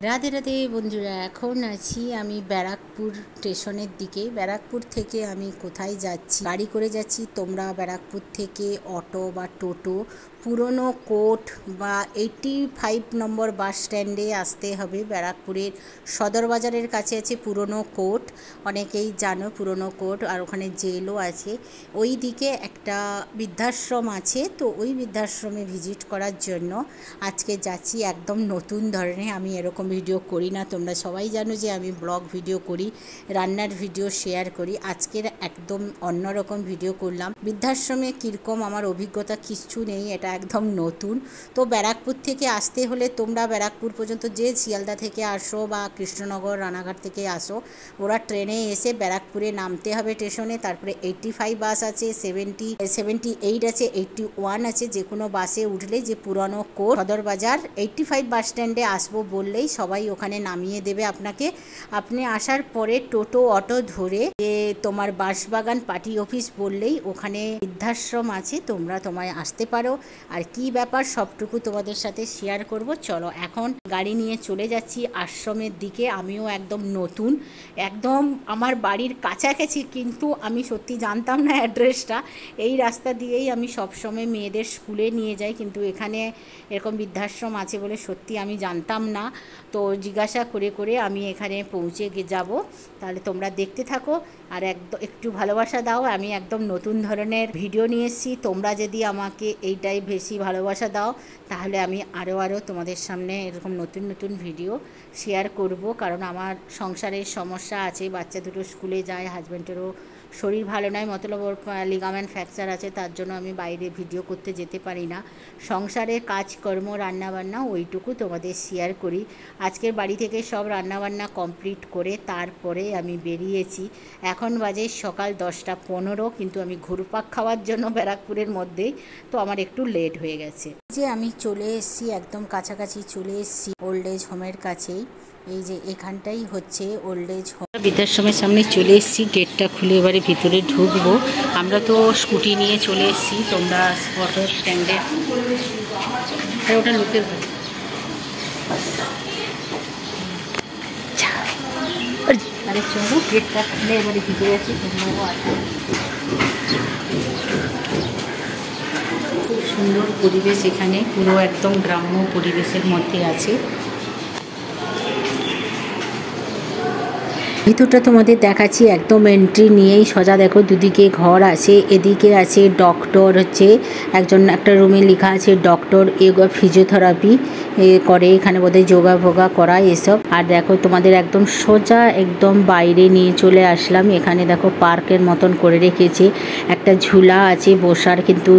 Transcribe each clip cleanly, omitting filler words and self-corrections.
রাধে রাধে বন্ধুরা, এখন আছি আমি ব্যারাকপুর স্টেশনের দিকে। ব্যারাকপুর থেকে আমি কোথায় যাচ্ছি, গাড়ি করে যাচ্ছি। তোমরা ব্যারাকপুর থেকে অটো বা টোটো পুরনো কোর্ট বা 85 নম্বর বাস স্ট্যান্ডে আসতে হবে। ব্যারাকপুরের সদর বাজারের কাছে আছে পুরনো কোর্ট, অনেকেই জানো পুরনো কোর্ট, আর ওখানে জেলও আছে। ওই দিকে একটা বৃদ্ধাশ্রম আছে, তো ওই বৃদ্ধাশ্রমে ভিজিট করার জন্য আজকে যাচ্ছি। একদম নতুন ধরনের, আমি এরকম ভিডিও করি না, তোমরা সবাই জানো যে আমি ব্লগ ভিডিও করি, রান্নার ভিডিও শেয়ার করি। আজকের একদম অন্যরকম ভিডিও করলাম। বৃদ্ধাশ্রমে কীরকম আমার অভিজ্ঞতা কিচ্ছু নেই, এটা একদম নতুন। তো ব্যারাকপুর থেকে আসতে হলে তোমরা ব্যারাকপুর পর্যন্ত যে শিয়ালদা থেকে আসো বা কৃষ্ণনগর রানাঘাট থেকে আসো, ওরা ট্রেনে এসে ব্যারাকপুরে নামতে হবে স্টেশনে। তারপরে 85 বাস আছে, 78 আছে, 81 আছে। যে কোনো বাসে উঠলে যে পুরনো কোর্ট সদর বাজার 85 বাস স্ট্যান্ডে আসবো বললেই সবাই ওখানে নামিয়ে দেবে আপনাকে। আপনি আসার পরে টোটো অটো ধরে তোমার বাঁশবাগান পার্টি অফিস বললেই ওখানে বৃদ্ধাশ্রম আছে, তোমরা তোমায় আসতে পারো। আর কি ব্যাপার সবটুকু তোমাদের সাথে শেয়ার করব। চলো এখন গাড়ি নিয়ে চলে যাচ্ছি আশ্রমের দিকে। আমিও একদম নতুন, একদম আমার বাড়ির কাছাকাছি, কিন্তু আমি সত্যি জানতাম না অ্যাড্রেসটা। এই রাস্তা দিয়েই আমি সবসময় মেয়েদের স্কুলে নিয়ে যাই, কিন্তু এখানে এরকম বৃদ্ধাশ্রম আছে বলে সত্যি আমি জানতাম না। তো জিজ্ঞাসা করে করে আমি এখানে পৌঁছে যাব। তাহলে তোমরা দেখতে থাকো আর একটু ভালোবাসা দাও। আমি একদম নতুন ধরনের ভিডিও নিয়ে এসেছি। তোমরা যদি আমাকে এইটাই বেশি ভালোবাসা দাও, তাহলে আমি আরও তোমাদের সামনে এরকম নতুন নতুন ভিডিও শেয়ার করব। কারণ আমার সংসারের সমস্যা আছে, বাচ্চা দুটো স্কুলে যায়, হাজব্যান্ডেরও শরীর ভালো নয়, মতলব ওর লিগামেন্ট ফ্র্যাকচার আছে, তার জন্য আমি বাইরে ভিডিও করতে যেতে পারি না। সংসারের কাজকর্ম রান্নাবান্না ওইটুকু তোমাদের শেয়ার করি। আজকের বাড়ি থেকে সব রান্নাবান্না কমপ্লিট করে তারপরে আমি বেরিয়েছি। এখন বাজে সকাল 10টা 15, কিন্তু আমি ঘুরপাক খাওয়ার জন্য ব্যারাকপুরের মধ্যেই, তো আমার একটু লেট হয়ে গেছে। যে আমি চলে এসেছি, একদম কাছাকাছি চলে এসেছি ওল্ড এজ হোমের কাছেই। এই যে এখানটাই হচ্ছে ওল্ড এজ হোম। বৃদ্ধাশ্রমের সামনে চলে এসেছি, গেটটা খুলে এবারে ভিতরে ঢুকবো। আমরা তো স্কুটি নিয়ে চলে এসেছি, তোমরা অটো স্ট্যান্ডে ওটা লোকের আরে চলো গেটটা খুলে এবারে ভিতরে আছি। খুব সুন্দর পরিবেশ এখানে, পুরো একদম গ্রাম্য পরিবেশের মধ্যে আছে। ভিতরটা তোমাদের দেখাচ্ছি, একদম এন্ট্রি নিয়েই সোজা দেখো দুদিকে ঘর আছে। এদিকে আছে ডক্টর, হচ্ছে একজন, একটা রুমে লেখা আছে ডক্টর যোগা ফিজিওথেরাপি করে, এখানে বোধহয় যোগা ভোগা করায় এসব। আর দেখো তোমাদের একদম সোজা একদম বাইরে নিয়ে চলে আসলাম। এখানে দেখো পার্কের মতন করে রেখেছে, একটা ঝুলা আছে বসার, কিন্তু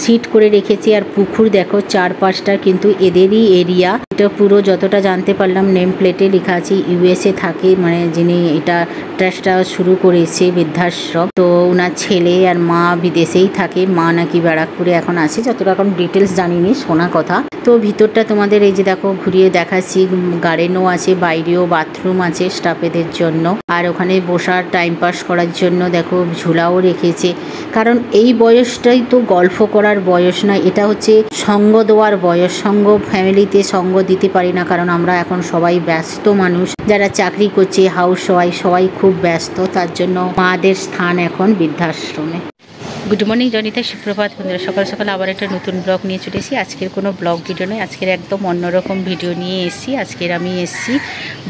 সিট করে রেখেছে। আর পুকুর দেখো, 4-5টা কিন্তু এদেরই এরিয়া। এটা পুরো যতটা জানতে পারলাম নেম প্লেটে লেখা আছে USA থাকে, মানে যিনি এটা ট্রাস্টটা শুরু করেছে বৃদ্ধাশ্রম, তো ওনার ছেলে আর মা বিদেশেই থাকে, মা নাকি ব্যারাকপুরে এখন আছে, যতটা এখন ডিটেলস জানিনি, শোনা কথা। তো ভিতরটা তোমাদের এই যে দেখো ঘুরিয়ে দেখাচ্ছি, গার্ডেনও আছে, বাইরেও বাথরুম আছে স্টাফেদের জন্য। আর ওখানে বসার টাইম পাস করার জন্য দেখো ঝুলাও রেখেছে। কারণ এই বয়সটাই তো গল্প করার বয়স নয়, এটা হচ্ছে সঙ্গ দেওয়ার বয়স। সঙ্গ ফ্যামিলিতে সঙ্গ দিতে পারি না, কারণ আমরা এখন সবাই ব্যস্ত মানুষ, যারা চাকরি করছে, হাউস ওয়াইফ, সবাই খুব ব্যস্ত, তার জন্য মাদের স্থান এখন বৃদ্ধাশ্রমে। গুড মর্নিং জনিতা, সুপ্রভাত বন্ধুরা। সকাল সকাল আবার একটা নতুন ব্লগ নিয়ে চলে এসেছি। আজকের কোনো ব্লগ ভিডিও নয়, আজকের একদম অন্যরকম ভিডিও নিয়ে এসেছি। আজকের আমি এসেছি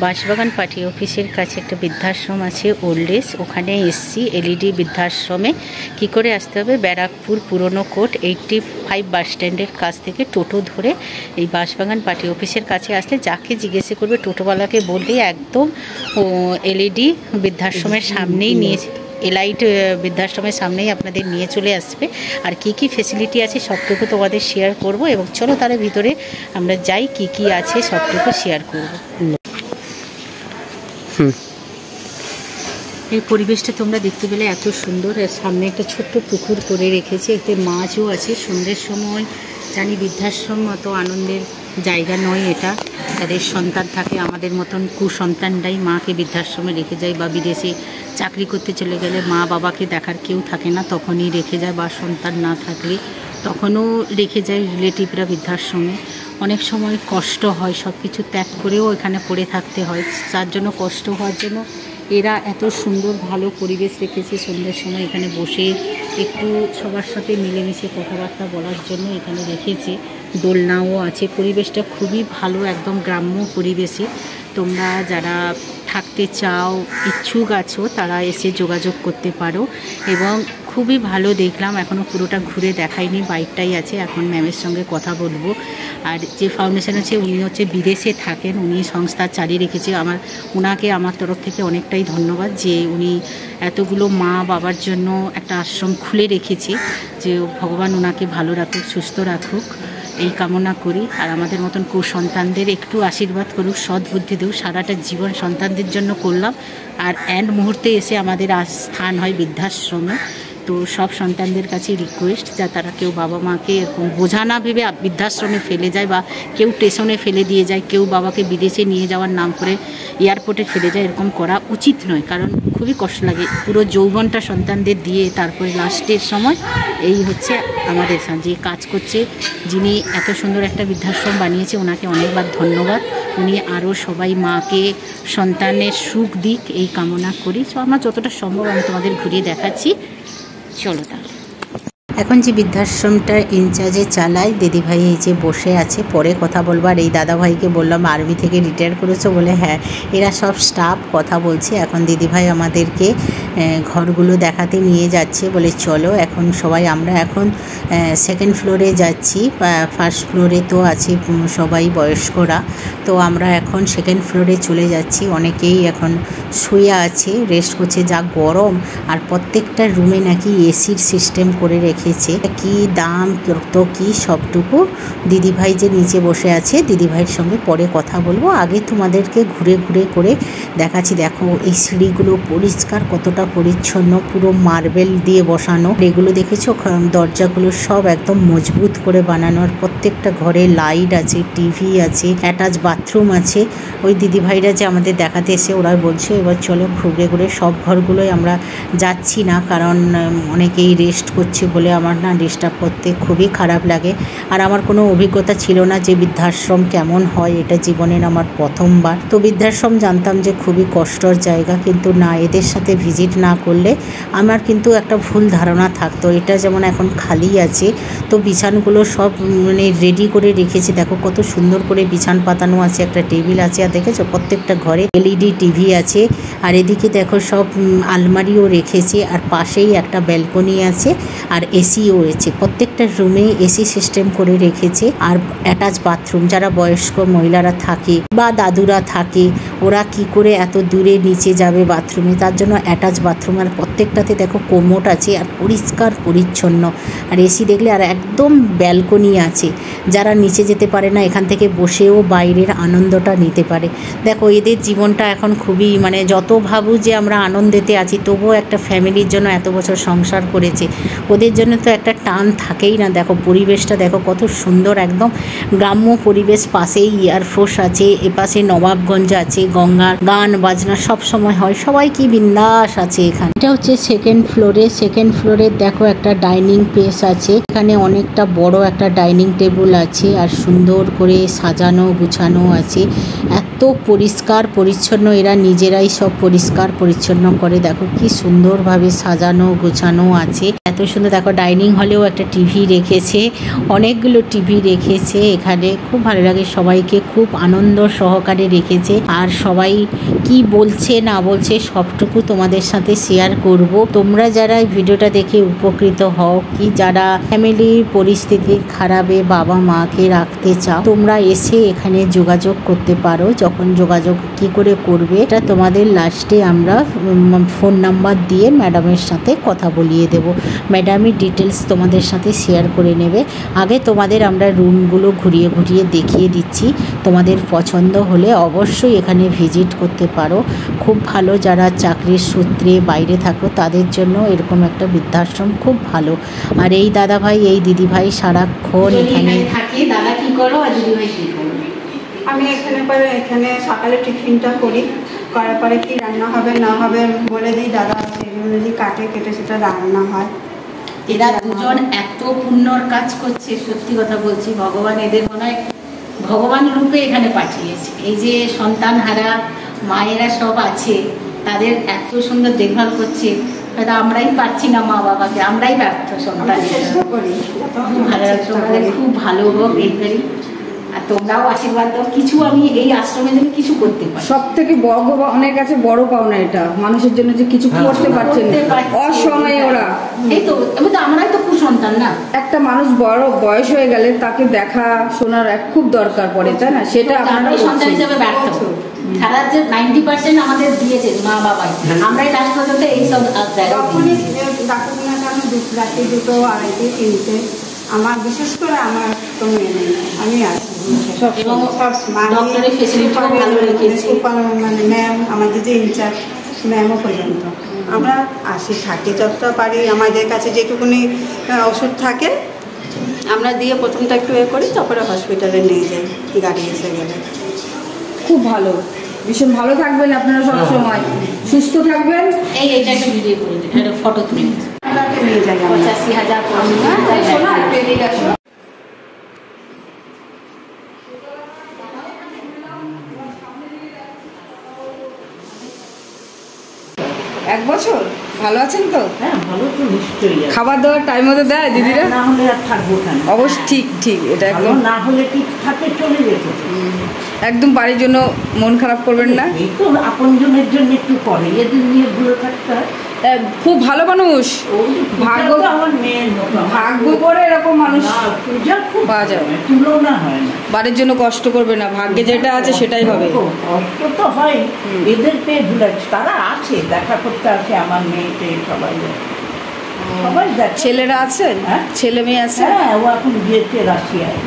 বাঁশবাগান পার্টি অফিসের কাছে একটা বৃদ্ধাশ্রম আছে ওল্ড এজ, ওখানে এসেছি। LED বৃদ্ধাশ্রমে কি করে আসতে হবে, ব্যারাকপুর পুরনো কোর্ট 85 বাস স্ট্যান্ডের কাছ থেকে টোটো ধরে এই বাঁশবাগান পার্টি অফিসের কাছে আসলে যাকে জিজ্ঞেস করবে, টোটোওয়ালাকে বললেই একদম LED বৃদ্ধাশ্রমের সামনেই নিয়ে, এলাইট বৃদ্ধাশ্রমের সামনেই আপনাদের নিয়ে চলে আসবে। আর কি কি ফেসিলিটি আছে সবটুকু তোমাদের শেয়ার করব, এবং চলো তার ভিতরে আমরা যাই, কি কি আছে সবটুকু শেয়ার করব। এই পরিবেশটা তোমরা দেখতে পেলে এত সুন্দর। সামনে একটা ছোট্ট পুকুর করে রেখেছে, এতে মাছও আছে। সন্ধ্যের সময় জানি বৃদ্ধাশ্রম মতো আনন্দের জায়গা নয় এটা, তাদের সন্তান থাকে, আমাদের মতন কুসন্তানরাই মাকে বৃদ্ধাশ্রমে রেখে যায়, বা বিদেশে চাকরি করতে চলে গেলে মা বাবাকে দেখার কেউ থাকে না, তখনই রেখে যায়, বা সন্তান না থাকলে তখনও রেখে যায় রিলেটিভরা বৃদ্ধাশ্রমে। অনেক সময় কষ্ট হয়, সব কিছু ত্যাগ করেও এখানে পড়ে থাকতে হয়। তার জন্য কষ্ট হওয়ার জন্য এরা এত সুন্দর ভালো পরিবেশ রেখেছে। সন্ধ্যের সময় এখানে বসে একটু সবার সাথে মিলেমিশে কথাবার্তা বলার জন্য এখানে রেখেছে। দোলনাও আছে, পরিবেশটা খুবই ভালো, একদম গ্রাম্য পরিবেশে। তোমরা যারা থাকতে চাও, ইচ্ছুক আছো, তারা এসে যোগাযোগ করতে পারো। এবং খুবই ভালো দেখলাম, এখনও পুরোটা ঘুরে দেখাইনি, বাইকটাই আছে। এখন ম্যামের সঙ্গে কথা বলবো। আর যে ফাউন্ডেশন আছে উনি হচ্ছে বিদেশে থাকেন, উনি সংস্থা চালিয়ে রেখেছে। ওনাকে আমার তরফ থেকে অনেকটাই ধন্যবাদ যে উনি এতগুলো মা বাবার জন্য একটা আশ্রম খুলে রেখেছে। যে ভগবান ওনাকে ভালো রাখুক, সুস্থ রাখুক, এই কামনা করি। আর আমাদের মতন সন্তানদের একটু আশীর্বাদ করুক, সৎ বুদ্ধি দেব। সারাটা জীবন সন্তানদের জন্য করলাম, আর এন্ড মুহূর্তে এসে আমাদের স্থান হয় বৃদ্ধাশ্রমে। তো সব সন্তানদের কাছে রিকোয়েস্ট, যা তারা কেউ বাবা মাকে এরকম বোঝা না ভেবে বৃদ্ধাশ্রমে ফেলে যায়, বা কেউ স্টেশনে ফেলে দিয়ে যায়, কেউ বাবাকে বিদেশে নিয়ে যাওয়ার নাম করে এয়ারপোর্টে ফেলে যায়, এরকম করা উচিত নয়। কারণ খুবই কষ্ট লাগে পুরো যৌবনটা সন্তানদের দিয়ে, তারপরে লাস্টের সময় এই হচ্ছে আমাদের যে কাজ করছে, যিনি এত সুন্দর একটা বৃদ্ধাশ্রম বানিয়েছে, ওনাকে অনেকবার ধন্যবাদ। উনি আরও সবাই মাকে সন্তানের সুখ দিক, এই কামনা করি। তো আমার যতটা সম্ভব আমি তোমাদের ঘুরিয়ে দেখাচ্ছি। চলো তাহলে। এখন যে বৃদ্ধাশ্রমটা ইনচার্জে চালায় দিদিভাই এই যে বসে আছে, পরে কথা বলবো। আর এই দাদাভাইকে বললাম আর্মি থেকে রিটায়ার করেছো বলে, হ্যাঁ এরা সব স্টাফ কথা বলছে। এখন দিদিভাই আমাদেরকে ঘরগুলো দেখাতে নিয়ে যাচ্ছে, বলে চলো। এখন সবাই আমরা এখন সেকেন্ড ফ্লোরে যাচ্ছি। ফার্স্ট ফ্লোরে তো আছে সবাই বয়স্করা, তো আমরা এখন সেকেন্ড ফ্লোরে চলে যাচ্ছি। অনেকেই এখন শুয়ে আছে, রেস্ট করছে। যা গরম, আর প্রত্যেকটা রুমে নাকি এসির সিস্টেম করে রেখেছে। কি দাম কত কি সবটুকু দিদিভাই যে নিচে বসে আছে, দিদিভাইয়ের সঙ্গে পরে কথা বলবো। আগে তোমাদেরকে ঘুরে ঘুরে করে দেখাচ্ছি। দেখো এই সিঁড়িগুলো পরিষ্কার, কতটা পরিচ্ছন্ন, পুরো মার্বেল দিয়ে বসানো। এগুলো দেখেছো, দরজাগুলো সব একদম মজবুত করে বানানো। আর প্রত্যেকটা ঘরে লাইট আছে, টিভি আছে, অ্যাটাচ বাথরুম আছে। ওই দিদিভাইরা যে আমাদের দেখাতে এসে ওরা বলছে এবার চলো ঘুরে ঘুরে সব ঘরগুলোই আমরা যাচ্ছি না, কারণ অনেকেই রেস্ট করছে বলে আমার না ডিস্টার্ব করতে খুবই খারাপ লাগে। আর আমার কোনো অভিজ্ঞতা ছিল না যে বৃদ্ধাশ্রম কেমন হয়, এটা জীবনের আমার প্রথমবার। তো বৃদ্ধাশ্রম জানতাম যে খুবই কষ্টর জায়গা, কিন্তু না, এদের সাথে ভিজিট না করলে আমার কিন্তু একটা ভুল ধারণা থাকতো। এটা যেমন এখন খালি আছে, তো বিছানগুলো সব মানে রেডি করে রেখেছে। দেখো কত সুন্দর করে বিছান পাতানো আছে, একটা টেবিল আছে। আর দেখেছো প্রত্যেকটা ঘরে এলইডি টিভি আছে। আর এদিকে দেখো সব আলমারিও রেখেছে, আর পাশেই একটা ব্যালকনি আছে, আর এসিও রয়েছে। প্রত্যেকটা রুমে এসি সিস্টেম করে রেখেছে। আর অ্যাটাচ বাথরুম, যারা বয়স্ক মহিলারা থাকে বা দাদুরা থাকে, ওরা কি করে এত দূরে নিচে যাবে বাথরুমে, তার জন্য অ্যাটাচ বাথরুম। আর প্রত্যেকটাতে দেখো কোমোট আছে, আর পরিষ্কার পরিচ্ছন্ন। আর এসি দেখলে, আর একদম ব্যালকনি আছে, যারা নিচে যেতে পারে না এখান থেকে বসেও বাইরের আনন্দটা নিতে পারে। দেখো এদের জীবনটা এখন খুবই, মানে যত ভাবু যে আমরা আনন্দেতে আছি, তবুও একটা ফ্যামিলির জন্য এত বছর সংসার করেছে, ওদের জন্য তো একটা টান থাকেই না। দেখো পরিবেশটা দেখো কত সুন্দর, একদম গ্রাম্য পরিবেশ। পাশেই এয়ারফোর্স আছে, এপাশে নবাবগঞ্জ আছে, গঙ্গার গান বাজনা সব সময় হয়, সবাই কি বিন্দাস আছে এখানে। এটা হচ্ছে সেকেন্ড ফ্লোরে। সেকেন্ড ফ্লোরে দেখো একটা ডাইনিং প্লেস আছে, এখানে অনেকটা বড় একটা ডাইনিং টেবিল আছে, আর সুন্দর করে সাজানো গুছানো আছে। এত পরিষ্কার পরিচ্ছন্ন, এরা নিজেরাই সব পরিষ্কার পরিচ্ছন্ন করে। দেখো কি সুন্দরভাবে সাজানো গোছানো আছে, এত সুন্দর। দেখো ডাইনিং হলেও একটা টিভি রেখেছে, অনেকগুলো টিভি রেখেছে এখানে। খুব ভালো লাগে, সবাইকে খুব আনন্দ সহকারে রেখেছে। আর সবাই কি বলছে না বলছে সবটুকু তোমাদের সাথে শেয়ার করব। তোমরা যারা এই ভিডিওটা দেখে উপকৃত হও, কি যারা ফ্যামিলির পরিস্থিতি খারাপে বাবা মাকে রাখতে চাও, তোমরা এসে এখানে যোগাযোগ করতে পারো। যখন যোগাযোগ কি করে করবে, এটা তোমাদের লাস্টে আমরা ফোন নাম্বার দিয়ে ম্যাডামের সাথে কথা বলিয়ে দেব। ম্যাডামের ডিটেলস তোমাদের সাথে শেয়ার করে নেবে। আগে তোমাদের আমরা রুমগুলো ঘুরিয়ে ঘুরিয়ে দেখিয়ে দিচ্ছি, তোমাদের পছন্দ হলে অবশ্যই এখানে ভিজিট করতে পারো। খুব ভালো, যারা চাকরির সূত্রে বাইরে থাকো তাদের জন্য এরকম একটা বৃদ্ধাশ্রম খুব ভালো। আর এই দাদাভাই এই দিদিভাই সারাক্ষণ এখানে থাকে। দাদা কি করো আর দিদিভাই কি করো? আমি এখানে সকালে টিফিনটা করি, করার পরে কি রান্না হবে না হবে বলে দিই, দাদা সেগুলো যদি কেটে সেটা রান্না হয়। এরা দুজন এত পুণ্যর কাজ করছে, সত্যি কথা বলছি, ভগবান এদের মনে হয় ভগবান রূপে এখানে পাঠিয়েছে। এই যে সন্তানহারা মায়েরা সব আছে, তাদের এত সুন্দর দেখভাল করছে, হয়তো আমরাই পাচ্ছি না মা বাবাকে, আমরাই ব্যর্থ সন্তান। খুব ভালো হোক এইবারই, আর তোমরাও আশীর্বাদ দাও, কিছু আমি এই আশ্রমের জন্য কিছু করতে পারি। সব থেকে অনেক কাছে বড় পাওনা এটা, মানুষের জন্য যে কিছু করতে পারছেন অসময়ে ওরা। এই তো আমরাই তো কুসন্তান না। একটা মানুষ বড় বয়স হয়ে গেলে তাকে দেখা শোনার খুব দরকার পড়ে, তাই না? সেটা আমরা সন্তান হিসেবে ব্যর্থ। সারা যে 90% আমাদের দিয়েছে মা বাবাই, আমরাই লাস্ট পর্যন্ত এইসব তখনই ডাক্তারখানাটা আমি রাত্রি 2টো 2:30 3টে, আমার বিশেষ করে আমার কোনো নেই, আমি আসি এবং ডক্টরের ফেসিলিটিও ভালো রেখেছি। মানে ম্যাম, আমাদের যে ইনচার্জ ম্যামও পর্যন্ত আমরা আসি, থাকি যতটা পারি। আমাদের কাছে যেটুকুনি ওষুধ থাকে আমরা দিয়ে প্রথমটা একটু করি, তারপরে হসপিটালে নিয়ে যাই গাড়ি এসে গেলে। খুব ভালো, ভীষণ ভালো থাকবেন আপনারা, সব সময় সুস্থ থাকবেন। এইটা একটা ভিডিও করে দিন, একটা ফটো তুলে নিয়ে যাই 85,000 1 বছর ভালো আছেন তো? হ্যাঁ, ভালো তো নিশ্চয়ই। খাবার দাবার টাইম মতো দেয় দিদিরা? না হলে আর থাকবো কেন? অবশ্য ঠিক ঠিক, এটা একদম না হলে কি থাকে, চলে যেত। একদম বাড়ির জন্য মন খারাপ করবেন না। এই তো আপনজনের জন্য একটু পরে এদের নিয়ে ঘুরে থাকতে হয়। খুব ভালো মানুষ, ভাগ্য আমার মেয়ের ভাগ্য করে এরকম মানুষ পূজা খুব পাওয়া যায়, তুলনা হয় না। বাড়ির জন্য কষ্ট করবে না, ভাগ্যে যেটা আছে সেটাই হবে। কষ্ট তো হয়, এদের পেয়ে ভুলাচ্ছে, তারা আছে দেখা করতে আসে, আমার মেয়েকে সবাই সবাই দেখ। ছেলেরা আছে? হ্যাঁ, ছেলে মেয়ে আছে? হ্যাঁ, ও এখন গিয়েছে রাশিয়ায়।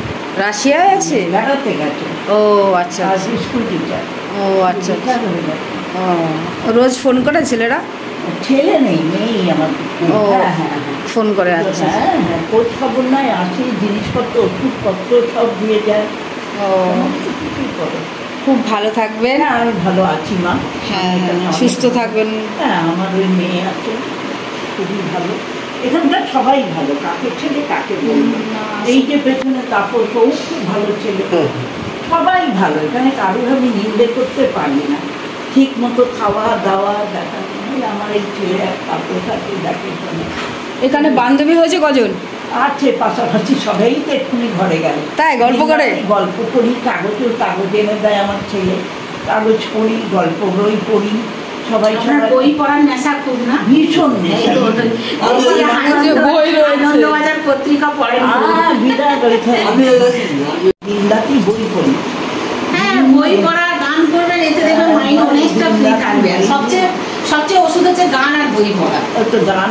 রাশিয়ায় আছে? বেড়াতে গেছে। ও আচ্ছা, স্কুল টিচার। ও আচ্ছা, ও রোজ ফোন করে ছেলেরা? ছেলে নেই, মেয়েই আমার। ও হ্যাঁ, ফোন করে। আচ্ছা, হ্যাঁ, খোঁজ খবর নাই, আসে জিনিসপত্র ওষুধপত্র সব দিয়ে যায়। ও কিছুই করে। খুব ভালো থাকবেন। হ্যাঁ, আমি ভালো আছি মা। হ্যাঁ, সুস্থ থাকবেন। হ্যাঁ, আমার ওই মেয়ে আছে, খুবই ভালো। এখানকার সবাই ভালো, কাকে ছেলে কাকে বলবো। এই যে পেছনে তাপস, ও খুব ভালো ছেলে, সবাই ভালো। এখানে কারোর আমি নিন্দে করতে পারি না। ঠিক মতো খাওয়া দাওয়া দেখা, আমার এই ছেলে এক তাপস আছে, দেখে। এখানে বান্ধবী হয়েছে কজন? আছে পাশাপাশি, সবাই তো এক্ষুনি ঘরে গেল। তাই গল্প করে? গল্প করি, কাগজ এনে দেয় আমার ছেলে, কাগজ পড়ি, গল্প বই পড়ি, সবাই বই পড়ার নেশা খুব না? ভীষণ আনন্দবাজার পত্রিকা পড়েন? বিরাট দিনরাতি বই পড়ি। হ্যাঁ, বই পড়া, গান করবেন, এতে দেখবেন মাইন্ড অনেকটা ফ্রি থাকবে। সবচেয়ে ওষুধ হচ্ছে গান আর বই পড়া। গান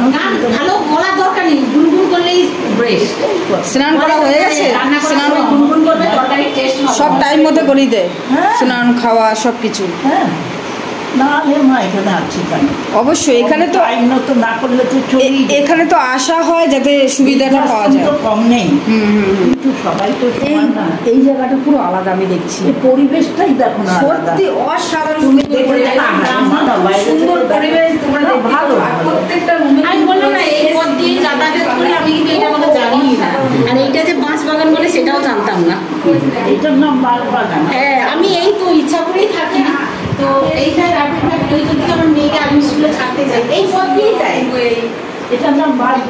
ভালো বলার দরকার নেই, গুনগুন করলেই বেশ। স্নান করা হয়ে গেছে? স্নান গুনগুন করবে, তরকারি টেস্ট সব টাইম মতো করিয়ে দেয়, স্নান খাওয়া সব কিছু। হ্যাঁ, না হলে মা এখানে আছি কেন? অবশ্যই এখানে তো আইন তো না করলে তো চলি। এখানে তো আসা হয় যাতে সুবিধাটা পাওয়া যায়। কম নেই, কিন্তু সবাই তো এই জায়গাটা পুরো আলাদা আমি দেখছি, পরিবেশটাই দেখো না, সত্যি অসাধারণ সুন্দর পরিবেশ। তোমরা ভালো, প্রত্যেকটা আমি বললাম না, এই পথ দিয়ে যাতায়াত করি আমি, কিন্তু এটা কথা জানিই না। আর এইটা যে বাঁশ বাগান বলে সেটাও জানতাম না। এটার নাম বাগান। হ্যাঁ, আমি এই তো ইচ্ছা করেই থাকি, তো এইখানে আমার মেয়েকে আমি স্কুলে ছাড়তে যাই, এই পথ দিয়েই যাই। এটার নাম বাগান।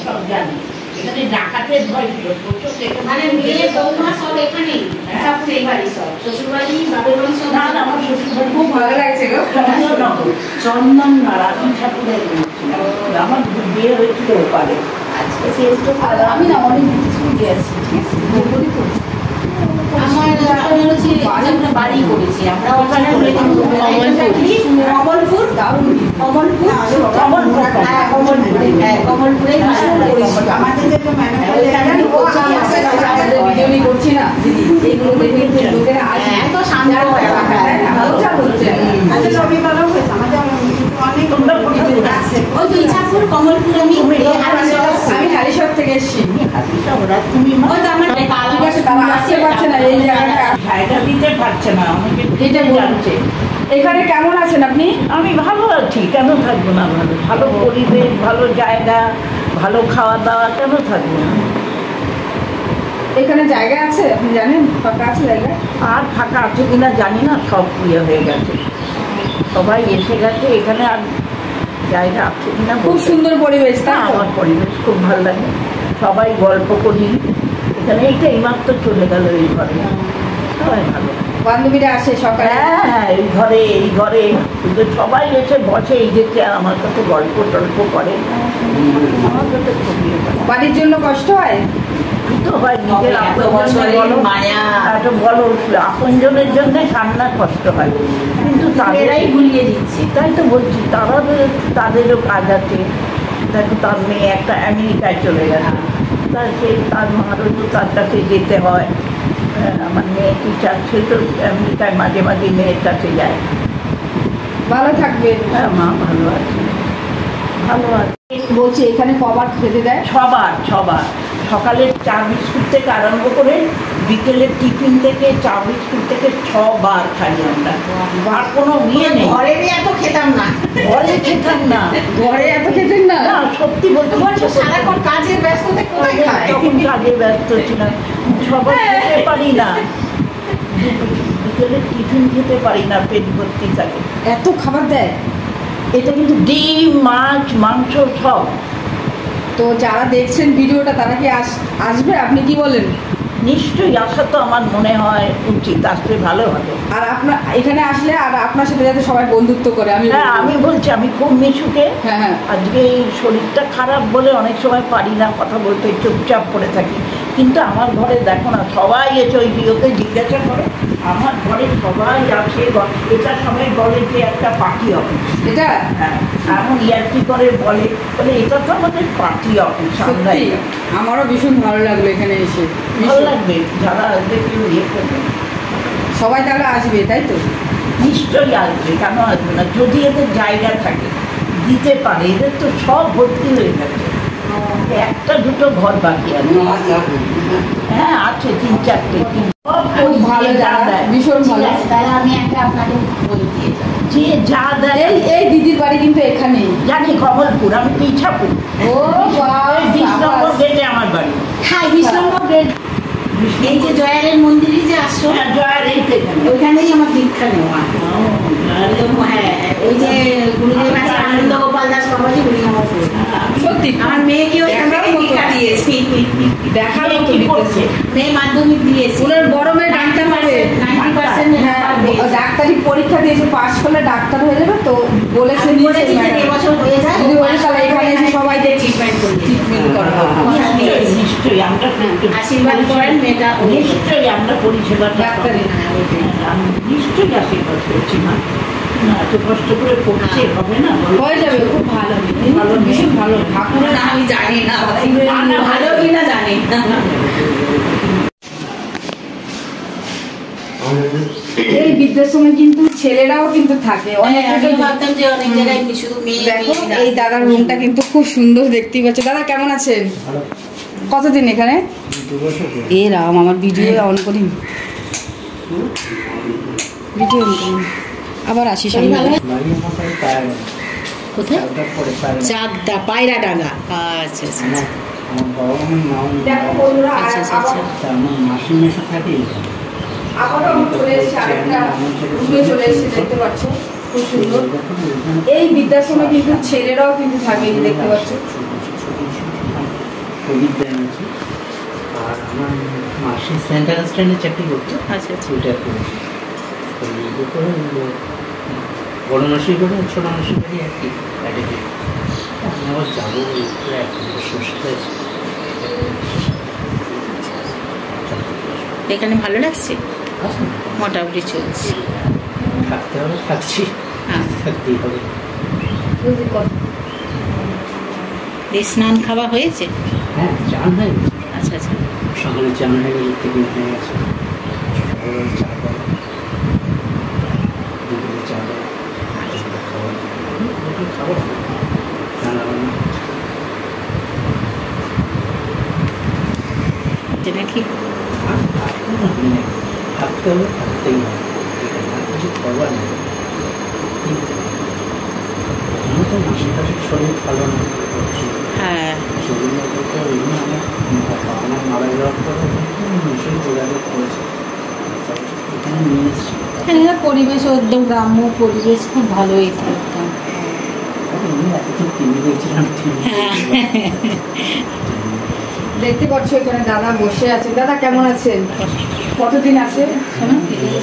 সব জানি, এখানে ডাকাতের ভয় ছিল, মানে মেয়ে বৌমা সব এখানেই, এই বাড়ি সব, শ্বশুর বাড়ি বাপের বাড়ি সব। না, আমার শ্বশুরবাড়ি খুব ভালো লাগছে গো। চন্দন নারায়ণ ঠাকুরের আমার বিয়ে হয়েছিল ওপারে। আমি না অনেক কিছু গিয়েছি, আমার হচ্ছে বাড়ি করেছি আমরা ওখানে, কমলপুর, কমলপুরে ভিডিও করছি না এইগুলো দেখে লোকেরা এত শান্ত এলাকায় রবিবারও হয়েছে আমাদের অনেক। ওই তো ইচ্ছাপুর, কমলপুর, আমি হালিশহর থেকে এসেছি। তুমি ওই তো আমার ঠিক আছে, তারা আসতে পারছে না এই জায়গাটা, জায়গা দিতে পারছে না আমাকে, এটা জানছে। এখানে কেমন আছেন আপনি? আমি ভালো আছি, কেন থাকবো না? ভালো ভালো পরিবেশ, ভালো জায়গা, ভালো খাওয়া দাওয়া, কেন থাকবো না? এখানে জায়গা আছে, আপনি জানেন ফাঁকা আছে জায়গা? আর ফাঁকা আছে কিনা জানি না, সব ইয়ে হয়ে গেছে, সবাই এসে গেছে, এখানে আর জায়গা আছে কিনা। খুব সুন্দর পরিবেশ, তাই তো? আমার পরিবেশ খুব ভালো লাগে, সবাই গল্প করি এখানে। এইটা এইমাত্র চলে গেল এই ঘরে, সবাই ভালো, বান্ধবীরা আসে সকালে? হ্যাঁ, এই ঘরে সবাই এসে বসে, এই যে আমার সাথে গল্প টল্প করে, আমার সাথে খুবই বাড়ির জন্য কষ্ট হয় তো হয়, নিজের বলো আপনজনের জন্য সামনা কষ্ট হয়, কিন্তু তাদেরাই ভুলিয়ে দিচ্ছে। তাই তো বলছি, তাদেরও কাজ আছে। দেখো তার মেয়ে একটা আমেরিকায় চলে গেছে, তার মারও তো তার কাছে যেতে হয়। আমার মেয়ে টিচার, সে তো আমেরিকায় মাঝে মাঝে মেয়ের কাছে যায়। ভালো থাকবে। হ্যাঁ মা ভালো আছে, ভালো আছে। বলছি এখানে কবার খেতে দেয়? ছবার সকালের চা বিস্কুট থেকে আরম্ভ করে বিকেলের টিফিন থেকে চা বিস্কুট থেকে 6 বার খাই আমরা। আর কোনো ইয়ে নেই। ঘরে এত খেতাম না, ঘরে খেতাম না, ঘরে এত খেতেন না? সত্যি বলতে সারাক্ষণ কাজের ব্যস্ততা, কোথায় খায়? তখন কাজে ব্যস্ত ছিলাম, সবাই খেতে পারি না, বিকেলের টিফিন খেতে পারি না, পেট ভর্তি থাকে। এত খাবার দেয়? এটা কিন্তু ডিম, মাছ, মাংস সব। তো যারা দেখছেন ভিডিওটা তারা কি আসবে, আপনি কি বলেন? নিশ্চয়ই আসা তো আমার মনে হয় উচিত, আসলে ভালো হবে। আর আপনার এখানে আসলে আর আপনার সাথে যাতে সবাই বন্ধুত্ব করে। আমি বলছি, আমি খুব মিশুকে। হ্যাঁ, আজকে এই শরীরটা খারাপ বলে অনেক সময় পারি না কথা বলতে, চুপচাপ করে থাকি, কিন্তু আমার ঘরে দেখো না, সবাই এসে ওই বিয়েকে জিজ্ঞাসা করে, আমার ঘরে সবাই আসে। এটা সবাই বলে যে একটা পার্টি অফিস, এটা এমন ইয়ার্কি করে বলে এটা তো আমাদের পার্টি অফিস। আমারও ভীষণ ভালো লাগলো এখানে এসে, ভালো লাগবে। যারা আসবে কেউ ইয়ে করবে, সবাই তাহলে আসবে, তাই তো? নিশ্চয়ই আসবে, কেন আসবে না? যদি এদের জায়গা থাকে, দিতে পারে, এদের তো সব ভর্তি হয়ে গেছে, একটা দুটো ঘর বাকি আছে। হ্যাঁ আছে 3-4টে, ভালো জায়গা, ভীষণ ভালো। তাহলে আমি একটা আপনাকে বলে দিয়ে যাবো, যে যা দেয়। এই দিদির বাড়ি কিন্তু এখানেই, জানি, কমলপুর। আমি পিছাপুর, ও 20 নম্বর গেটে আমার বাড়ি। হ্যাঁ 20 নম্বর গেট। এই যে জয়ারের মন্দিরে যে আসছো, জয়ার ওইখানেই আমার দীক্ষা নেওয়া। হ্যাঁ, ওই যে গুরুদেব আছে আনন্দ গোপাল দাস বাবাজি, উনি আমার সত্যি আমার মেয়েকেও দীক্ষা দিয়েছি, দেখার মতো দিতেছে। মেয়ে মাধ্যমিক দিয়েছি, ওনার বড় মেয়ে ডাক্তার হবে, 90% ডাক্তারি পরীক্ষা দিয়েছে, পাস করলে ডাক্তার হয়ে যাবে। তো বলেছে এবছর হয়ে যায়, যদি হয়ে তাহলে এখানে এসে সবাইকে ট্রিটমেন্ট করা হবে। নিশ্চয়ই আমরা আশীর্বাদ করেন মেয়েটা, নিশ্চয়ই আমরা পরিষেবা ডাক্তারি আমি নিশ্চয়ই আশীর্বাদ করছি। না এত কষ্ট করে পড়ছে, হবে না? হয়ে যাবে, খুব ভালো, ভালো, ভীষণ ভালো। ঠাকুরের আমি জানি না ভালো কিনা জানি না। এই বৃদ্ধাশ্রমে কিন্তু ছেলেরাও কিন্তু থাকে, ভাবতাম যে অনেক জায়গায় শুধু মেয়ে। দেখো এই দাদার রুমটা কিন্তু খুব সুন্দর, দেখতেই পাচ্ছ। দাদা কেমন আছেন? কতদিন এখানে? এ রাম, আমার ভিডিও অন করি, ভিডিও অন করি, আবার আসিস। কোথায়? চাকদা, পায়রা ডাঙ্গা। আচ্ছা আচ্ছা, দেখো বন্ধুরা, আবারও চলে এসেছে, আরেকটা রুমে চলে এসেছে, দেখতে পাচ্ছ খুব সুন্দর। এই বৃদ্ধাশ্রমে কিন্তু ছেলেরাও কিন্তু থাকে, এই যে দেখতে পাচ্ছ। আর আমার মাসি সেন্টার স্ট্যান্ডে চাকরি করতো। আচ্ছা আচ্ছা, ওইটা করে বড় মাসি করে ছোট মাসি করি আর কি। আমি আবার যাবো, সুস্থ আছে। এখানে ভালো লাগছে, মোটামুটি চলছে, থাকতে হবে, থাকছি, থাকতেই হবে। স্নান খাওয়া হয়েছে? হ্যাঁ চান হয়ে গেছে। আচ্ছা আচ্ছা, সকালে চান হয়ে গেছে, টিফিন হয়ে গেছে, চা দেয়, বিকেলে চা দেয়, খাবার খাবার রান্না বান্না যেটা কি থাকতে হবে, থাকতেই হবে, কিছু খবর নেই। আমি তো মাসির কাছে শরীর ভালো না, হ্যাঁ শরীর তো এমনি আমার মারা যাওয়ার পরে সেই যোগাযোগ করেছে, এখানে নিয়ে এসেছি। হ্যাঁ পরিবেশ একদম গ্রাম্য পরিবেশ, খুব ভালো এখানটা। এমনি এতদিন টিভি দেখছিলাম, দেখতে পাচ্ছ এখানে দাদা বসে আছে। দাদা কেমন আছেন? কতদিন আছে?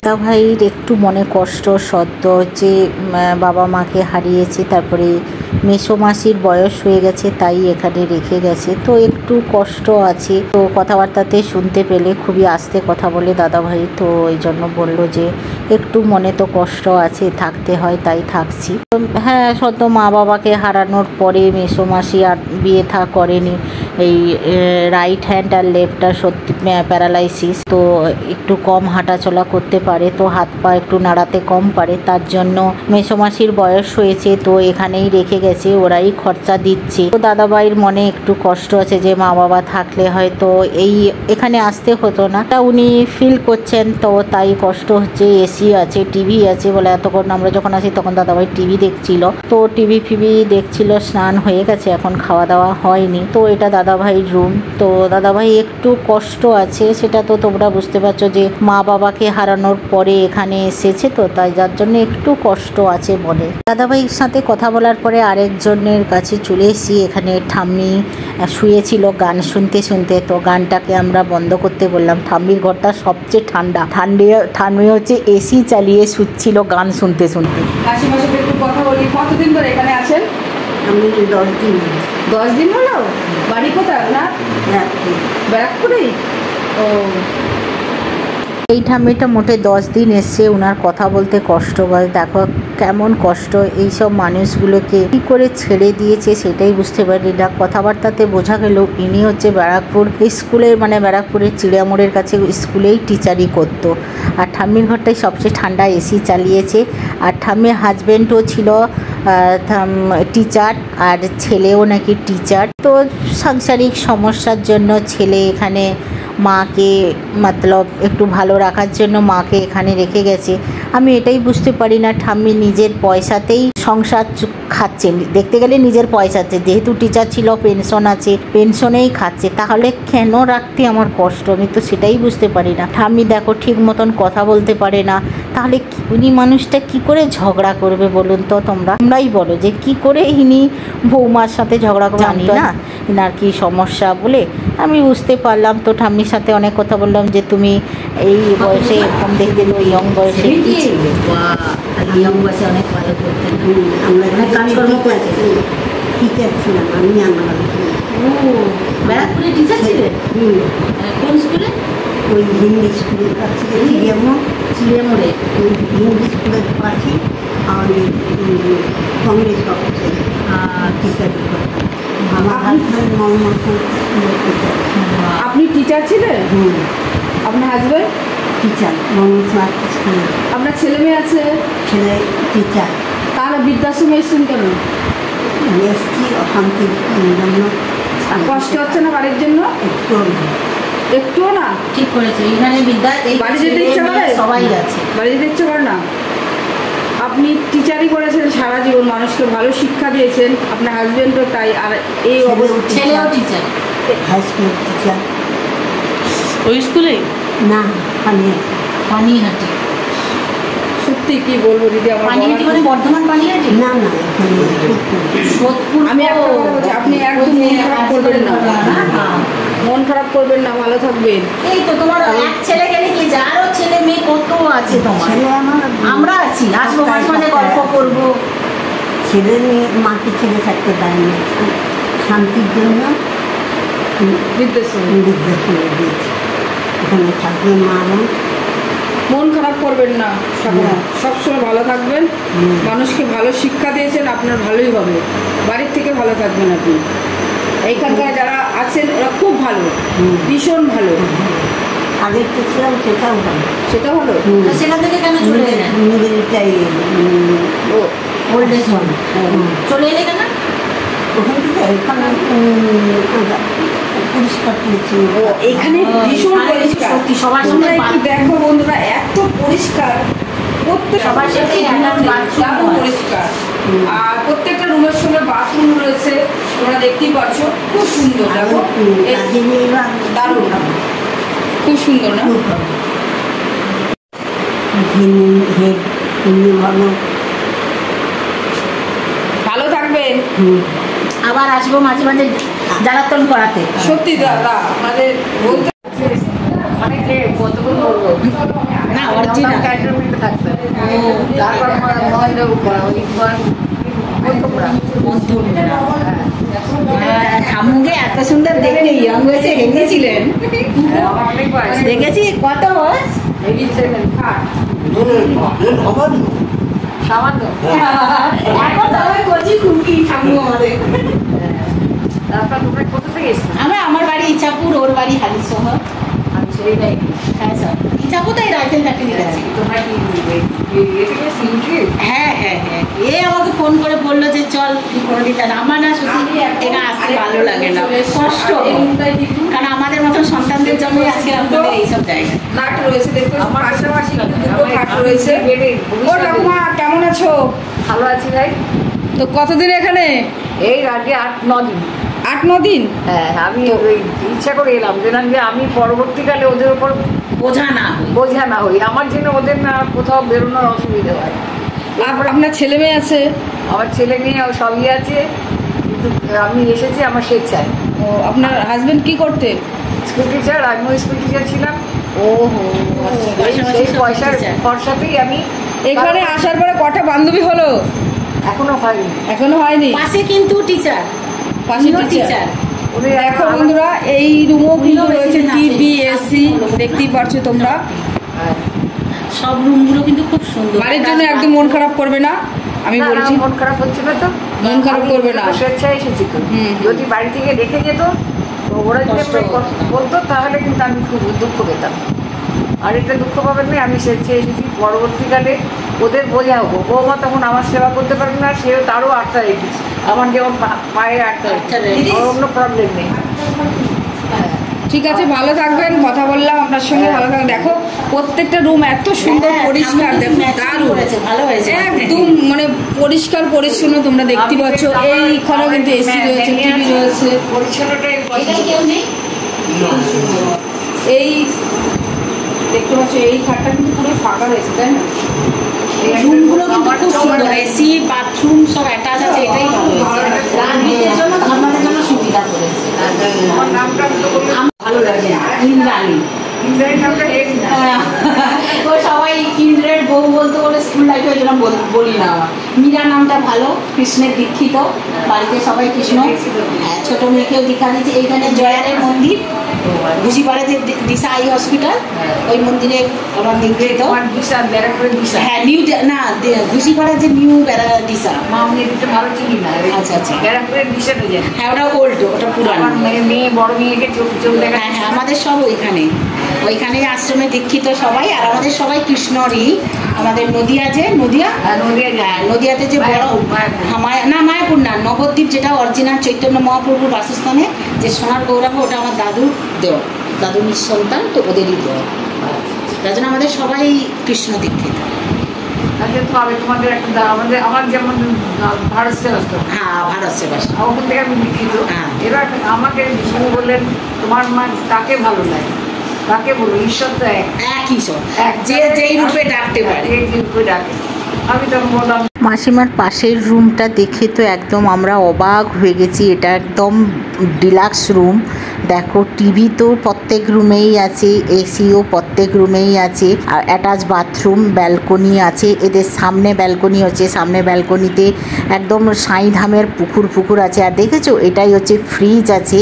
দাদা ভাইয়ের একটু মনে কষ্ট, সদ্য যে বাবা মাকে হারিয়েছে, তারপরে মেসোমাসির বয়স হয়ে গেছে, তাই এখানে রেখে গেছে, তো একটু কষ্ট আছে। তো কথাবার্তাতে শুনতে পেলে খুবই আস্তে কথা বলে দাদা ভাই, তো এই জন্য বললো যে একটু মনে তো কষ্ট আছে, থাকতে হয় তাই থাকছি। হ্যাঁ সদ্য মা বাবাকে হারানোর পরে মেসোমাসি আর বিয়ে থা করেনি, এই রাইট হ্যান্ড আর লেফটটা সত্যি প্যারালাইসিস, তো একটু কম হাঁটাচলা করতে পারে, তো হাত পা একটু নাড়াতে কম পারে, তার জন্য মেসোমাসির বয়স হয়েছে, তো এখানেই রেখে গেছে, ওরাই খরচা দিচ্ছে। তো দাদাভাইয়ের মনে একটু কষ্ট আছে যে মা বাবা থাকলে হয়তো এখানে আসতে হতো না, তা উনি ফিল করছেন, তো তাই কষ্ট হচ্ছে। এসি আছে, টিভি আছে বলে, এতক্ষণ আমরা যখন আসি তখন দাদাভাই টিভি দেখছিল, তো টিভি ফিভি দেখছিল, স্নান হয়ে গেছে, এখন খাওয়া দাওয়া হয়নি। তো এটা দাদাভাইয়ের রুম, তো দাদাভাই একটু কষ্ট আছে, সেটা তো তোমরা বুঝতে পারছো যে মা বাবাকে হারানোর পরে এখানে এসেছে, তো তাই যার জন্য একটু কষ্ট আছে মনে। দাদাভাইয়ের সাথে কথা বলার পরে আরেকজনের কাছে চলে এসেছি। এখানে ঠাম্মি শুয়েছিল গান শুনতে শুনতে, তো গানটাকে আমরা বন্ধ করতে বললাম। ঠাম্মির ঘরটা সবচেয়ে ঠান্ডা হচ্ছে এসি চালিয়ে শুচ্ছিল গান শুনতে শুনতে। কাশিমার সাথে একটু কথা বলি। কতদিন ধরে এখানে আছেন? আমি 10 দিন। 10 দিন হলো? বাড়ি কোথায় না? ব্যারাকপুরেই। ও এই ঠাম্মিটা মোটে 10 দিন এসছে, ওনার কথা বলতে কষ্ট হয়। দেখো কেমন কষ্ট, এইসব মানুষগুলোকে কী করে ছেড়ে দিয়েছে সেটাই বুঝতে পারি না। কথাবার্তাতে বোঝা গেল ইনি হচ্ছে ব্যারাকপুর স্কুলের, মানে ব্যারাকপুরের চিড়িয়ামোড়ের কাছে স্কুলেই টিচারই করতো। আর ঠাম্মির ঘরটাই সবচেয়ে ঠান্ডা, এসি চালিয়েছে। আর ঠাম্মির হাজব্যান্ডও ছিল টিচার, আর ছেলেও নাকি টিচার। তো সাংসারিক সমস্যার জন্য ছেলে এখানে মাকে মতলব একটু ভালো রাখার জন্য মাকে এখানে রেখে গেছে। আমি এটাই বুঝতে পারি না, ঠাম্মি নিজের পয়সাতেই সংসার খাচ্ছে, দেখতে গেলে নিজের পয়সাতে, যেহেতু টিচার ছিল পেনশন আছে, পেনশনেই খাচ্ছে, তাহলে কেন রাখতে আমার কষ্ট, আমি তো সেটাই বুঝতে পারি না। ঠাম্মি দেখো ঠিক মতন কথা বলতে পারে না, তাহলে উনি মানুষটা কি করে ঝগড়া করবে বলুন তো তোমরাই বলো, যে কি করে ইনি বৌমার সাথে ঝগড়া করবে। জানি না ইনার কি সমস্যা বলে, আমি বুঝতে পারলাম। তো ঠাম্মির সাথে অনেক কথা বললাম যে তুমি এই বয়সে এরকম দেখতে, তো ইয়ং বয়সে কি ছিলে? ইয়ং বয়সে অনেক ভালো করতেন, আমরা অনেক কাজকর্ম করেছি। টিচার ছিলাম আমি। আমার ব্যারাকপুরে টিচার ছিলেন? কোন স্কুলে? ওই হিন্দি স্কুলের কাছে চিড়িয়ামোড়ে হিন্দি স্কুলের পাশে আমাদের কংগ্রেস অফিসে টিচার করতাম। আমার হাজব্যান্ড মোহাম্মদ স্কুলের টিচার। আপনি টিচার ছিলেন? আপনার হাজব্যান্ড টিচার মোহাম্মদ স্কুলের। আপনার ছেলে মেয়ে আছে? ছেলে টিচার। তারা বৃদ্ধাশ্রমে এসছেন কেন? এসছি অশান্তির জন্য। কষ্ট হচ্ছে না বাড়ির জন্য? একটুও না? ঠিক করেছে, এখানে বাড়ি যেতে ইচ্ছা করে? সবাই আছে, বাড়ি যেতে ইচ্ছা করে না? আপনি টিচারই করেছেন সারা জীবন, মানুষকে ভালো শিক্ষা দিয়েছেন, আপনার হাজবেন্ডও তাই, আর এই অবস্থা। ছেলেও টিচার, হাই স্কুল টিচার। ওই স্কুলে না, পানিহাটি। সত্যি কি বলবো দিদি, আমার পানিহাটি মানে বর্ধমান পানিহাটি? না না, সোদপুর। আমি একটা কথা বলছি, আপনি একদম মন খারাপ করবেন না, মন খারাপ করবেন না, ভালো থাকবেন। এই তো তোমার এক ছেলে গেলে কি, আরো ছেলে মেয়ে কত আছে তোমার? ছেলে আমার, আমরা আছি, আসবো মাঝে মাঝে গল্প করবো। ছেলে মেয়ে মাকে ছেড়ে থাকতে পারে না, শান্তির জন্য বৃদ্ধাশ্রমে দিয়েছে। এখানে থাকবে মা। মন খারাপ করবেন না, সবসময় ভালো থাকবেন, মানুষকে ভালো শিক্ষা দিয়েছেন, আপনার ভালোই হবে, বাড়ির থেকে ভালো থাকবেন আপনি। এইখানকার যারা আছেন ওরা খুব ভালো, ভীষণ ভালো। আগের তো ছিলাম সেটাও ভালো, সেটা ভালো। সেখান থেকে কেন চলে এলেন? নিজের চাই ওল্ড এজ হোম চলে এলে কেন? ওখান থেকে এখানে পরিষ্কার করেছি। এখানে ভীষণ পরিষ্কার, সবার তোমরা একটু দেখো বন্ধুরা, এত পরিষ্কার, প্রত্যেক সবার সাথে পরিষ্কার, আর প্রত্যেকটা রুমে সুন্দর সুন্দর বাথরুম রয়েছে, তোমরা দেখতেই পাচ্ছ, খুব সুন্দর। দেখো দারুণ, খুব সুন্দর না? ভালো থাকবেন, আবার আসবো মাঝে মাঝে জ্বালাতন করাতে। সত্যি দাদা আমাদের বলতে মানে যে কতগুলো বলবো না অরিজিনাল থাকতে তারপর মহেন্দ্রপুর করা ঠাম্মুকে এত সুন্দর দেখতে ইয়ং বয়সে হেগেছিলেন, দেখেছি কত বয়স সামান্য। এখন সবাই করছি খুবই ঠাম্মু আমাদের। তারপর তোমরা কোথা থেকে এসছো? আমরা আমার বাড়ি ইচ্ছাপুর, ওর বাড়ি হালির শহর। আমি সেইটাই। হ্যাঁ স্যার, ইচ্ছাপুর তাই রাইফেল ফ্যাক্টরি আছে। তোমরা কি থেকে সিউটি? হ্যাঁ হ্যাঁ হ্যাঁ, এ আমাকে ফোন করে বললো যে চল কি করে দিতে। আমার না সত্যি এটা আসতে ভালো লাগে না, কষ্ট। কারণ আমাদের মতন সন্তানদের জন্য আজকে আমাদের এইসব জায়গা খাট রয়েছে, দেখো পাশাপাশি দুটো খাট রয়েছে। ও ঠাকুমা কেমন আছো? ভালো আছি ভাই। তো কতদিন এখানে? এই আজকে 8-9 দিন। 8-9 দিন? হ্যাঁ, আমি ওই ইচ্ছা করে এলাম যে আমি পরবর্তীকালে ওদের উপর বোঝা না বোঝা না হই, আমার জন্য ওদের না কোথাও বেরোনোর অসুবিধা হয়। আপনার ছেলে মেয়ে আছে? আমার ছেলে মেয়ে সবই আছে, কিন্তু আমি এসেছি আমার স্বেচ্ছায়। ও, আপনার হাজবেন্ড কি করতেন? স্কুল টিচার, আমিও স্কুল টিচার ছিলাম। ওহো, সেই পয়সার পয়সাতেই আমি এখানে আসার পরে কটা বান্ধবী হলো? এখনো হয়নি। এখনো হয়নি? পাশে কিন্তু টিচার, পাশে টিচার। দেখো বন্ধুরা, এই রুমও কিন্তু রয়েছে টিভি, এসি, দেখতেই পাচ্ছো তোমরা। সব রুমগুলো কিন্তু খুব সুন্দর। বাড়ির জন্য একদম মন খারাপ করবে না, আমি বলছি। মন খারাপ হচ্ছে না তো, মন খারাপ করবে না। স্বেচ্ছায় এসেছি তো। যদি বাড়ি থেকে রেখে যেত, তো ওরা যদি বলতো, তাহলে কিন্তু আমি খুব দুঃখ পেতাম। আর এটা দুঃখ পাবেন না, আমি স্বেচ্ছায় এসেছি। পরবর্তীকালে ওদের বোঝা হবো। বৌমা তখন আমার সেবা করতে পারবে না, সেও তারও আটটা রেখেছে, আমার যেমন পায়ে আটটা রেখেছে, কোনো প্রবলেম নেই। ঠিক আছে, ভালো থাকবেন। কথা বললাম আপনার সঙ্গে, ভালো থাকবেন। দেখো প্রত্যেকটা রুম এত সুন্দর পরিষ্কার, দেখো দারুণ, ভালো হয়েছে একদম মানে পরিষ্কার পরিচ্ছন্ন। তোমরা দেখতে পাচ্ছ এইখানেও কিন্তু এসি রয়েছে, টিভি রয়েছে। পরিচ্ছন্নটাই কেউ নেই। এই দেখতে পাচ্ছ এই খাটটা কিন্তু পুরো ফাঁকা রয়েছে, তাই না? রুমগুলো কিন্তু খুব সুন্দর, এসি বাথরুম সব অ্যাটাচ আছে, এটাই ভালো হয়েছে। রাজনীতির জন্য ধর্মের জন্য সুবিধা করেছে। আমার নামটা ভালো লাগে ইন্দ্রাণী। ও সবাই ইন্দ্রের বউ বলতে বলে স্কুল লাইফে ওই জন্য বলি না। আমার মীরা নামটা ভালো, কৃষ্ণের দীক্ষিত, বাড়িতে সবাই কৃষ্ণ। হ্যাঁ, ছোট মেয়েকেও দীক্ষা দিচ্ছে। এইখানে জয়ারের মন্দির, ঘুষিপাড়া যে দিশা আই হসপিটাল, ওই মন্দিরে আমার দীক্ষিত। হ্যাঁ, নিউ না ঘুষিপাড়া যে নিউ বেড়া দিশা। মা আমি একটু ভালো চিনি না। আচ্ছা আচ্ছা, ব্যারাকপুরের দিশাটা জানি। হ্যাঁ ওটা ওল্ড, ওটা পুরানো। আমার মেয়ে বড় মেয়েকে চোখ দেখা। হ্যাঁ হ্যাঁ, আমাদের সব ওইখানে আশ্রমে দীক্ষিত সবাই। আর আমাদের সবাই কৃষ্ণরই। আমাদের নদিয়া যে নদিয়া, নদিয়াতে যে বড় না মায়াপুর না, নবদ্বীপ, যেটা অরিজিনাল চৈতন্য মহাপ্রভুর বাসস্থানে যে সোনার গৌরাঙ্গ, ওটা আমার দাদুর দেওয়া, দাদুর সন্তান, তো ওদেরই দেওয়া। তার জন্য আমাদের সবাই কৃষ্ণ দীক্ষিত। তোমাদের একটা আমার যেমন ভারত সেবাশ্রম, হ্যাঁ ভারত সেবাশ্রম, ওখান থেকে আমি দীক্ষিত। এবার আমাকে যিনি বললেন তোমার মা কাকে ভালো লাগে, কাকে বলো, ঈশ্বর তো একই সব, যে যেই রূপে ডাকতে পারে, যেই রূপে ডাকে। আমি তখন বললাম। মাসিমার পাশের রুমটা দেখে তো একদম আমরা অবাক হয়ে গেছি। এটা একদম ডিলাক্স রুম। দেখো টিভি তো প্রত্যেক রুমেই আছে, এসিও প্রত্যেক রুমেই আছে, আর অ্যাটাচ বাথরুম, ব্যালকনি আছে। এদের সামনে ব্যালকনি হচ্ছে, সামনে ব্যালকনিতে একদম সাঁইধামের পুকুর আছে। আর দেখেছো এটাই হচ্ছে ফ্রিজ আছে,